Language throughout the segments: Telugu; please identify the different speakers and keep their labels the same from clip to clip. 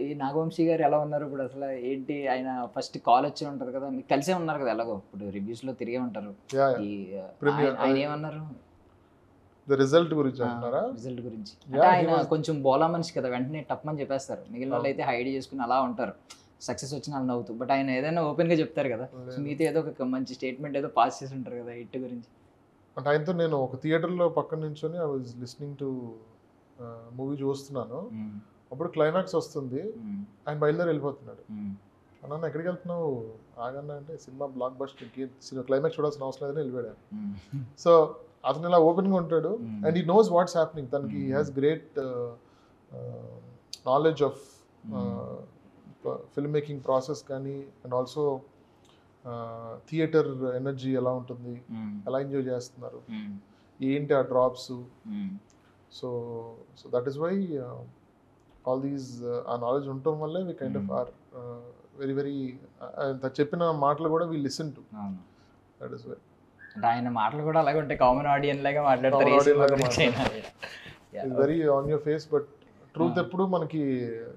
Speaker 1: ఈ నాగవంశీ గారు ఎలా ఉన్నారు ఇప్పుడు అసలు ఏంటి ఆయన ఫస్ట్ కాల్ వచ్చి ఉంటది కదా మీకు కలిసే ఉన్నారు కదా ఎలాగో ఇప్పుడు రివ్యూస్ లో తిరిగే ఉంటారు ఈ ఆయన ఏమన్నారు
Speaker 2: రిజల్ట్ గురించి అంటున్నారా
Speaker 1: రిజల్ట్ గురించి అంటే ఆయన కొంచెం బోలా మనిషి కదా వెంటనే టప్మని చెప్పేస్తారు మిగిలిన వాళ్ళు అయితే హైడ్ చేసుకుని అలా ఉంటారు సక్సెస్ వచ్చిన వాళ్ళు నవ్వుతూ బట్ ఆయన ఏదైనా ఓపెన్ గా చెప్తారు కదా సో మీతో ఏదో ఒక మంచి స్టేట్మెంట్ ఏదో పాస్ చేసి ఉంటారు కదా హిట్ గురించి
Speaker 2: అంటే ఆయనతో నేను ఒక థియేటర్లో పక్కన నుంచొని I was listening to movie చూస్తున్నాను అప్పుడు క్లైమాక్స్ వస్తుంది ఆయన బయలుదేరి వెళ్ళిపోతున్నాడు అన్న ఎక్కడికి వెళ్తున్నావు ఆగన్నా అంటే సినిమా బ్లాక్ బస్టర్ క్లైమాక్స్ చూడాల్సిన అవసరం లేదని వెళ్ళిపోయాడు సో అతను ఇలా ఓపెన్గా ఉంటాడు and he knows what's happening తనకి he has great knowledge of film making process కానీ అండ్ ఆల్సో థియేటర్ ఎనర్జీ ఎలా ఉంటుంది ఎలా ఎంజాయ్ చేస్తున్నారు ఏంటి ఆ drops so so that is why all these ఆ నాలెడ్జ్ ఉండటం వల్లే we kind of are very very చెప్పిన మాటలు కూడా we listen to that is why
Speaker 1: ఆయన మాటలు కూడా అలాగే ఉంటాయి కామన్ ఆడియన్స్ లాగా మాట్లాడతారు
Speaker 2: very on your face but truth ఎప్పుడు మనకి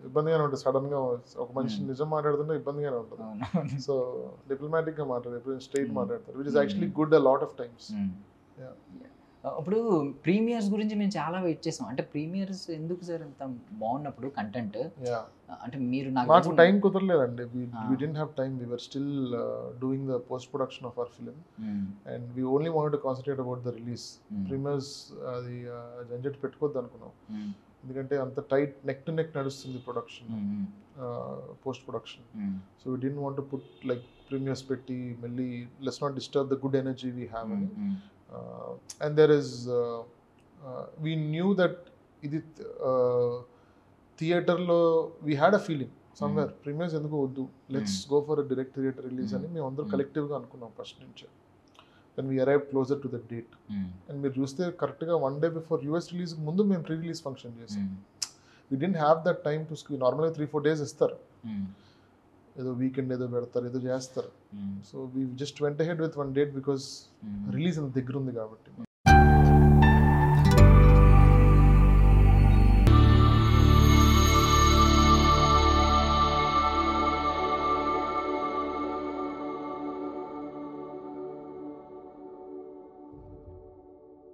Speaker 2: ఇబ్బందిగానే ఉంటుంది సడన్ గా ఒక మనిషి నిజం మాట్లాడుతుంటే ఇబ్బందిగానే ఉంటుంది సో డిప్లొమాటిక్ గా మాట్లాడారు స్ట్రైట్ మాట్లాడతారు which is actually good a lot of times
Speaker 1: ఇప్పుడు ప్రీమియర్స్ గురించి మేము చాలా వెయిట్ చేసాం అంటే ప్రీమియర్స్ ఎందుకు సార్ అంత బాగున్నప్పుడు కంటెంట్ అంటే మీరు
Speaker 2: నాకు time కుదరలేదండి we didn't have time we were still doing the post production of our film and we only wanted to concentrate about the release premieres అది జంజట్ పెట్టుకోవద్దు అనుకున్నాం ఎందుకంటే అంత టైట్ నెక్ టు నెక్ నడుస్తుంది production post production so we didn't want to put like premieres పెట్టి మళ్ళీ let's not disturb the good energy we have అని and there is we knew that ఇది థియేటర్లో we had a feeling somewhere premieres ఎందుకు వద్దు let's go for a direct theatre release అని మేము అందరూ కలెక్టివ్గా అనుకున్నాం ఫస్ట్ నుంచి then we arrive closer to the date and మీరు చూస్తే కరెక్ట్గా 1 day బిఫోర్ యూఎస్ రిలీజ్ ముందు మేము ప్రీ రిలీజ్ ఫంక్షన్ చేసాం we didn't have that time to screen నార్మల్గా 3-4 days ఇస్తారు ఏదో వీకెండ్ ఏదో పెడతారు ఏదో చేస్తారు సో వీ జస్ట్ వెంట head with 1 date because release అంత దగ్గర ఉంది కాబట్టి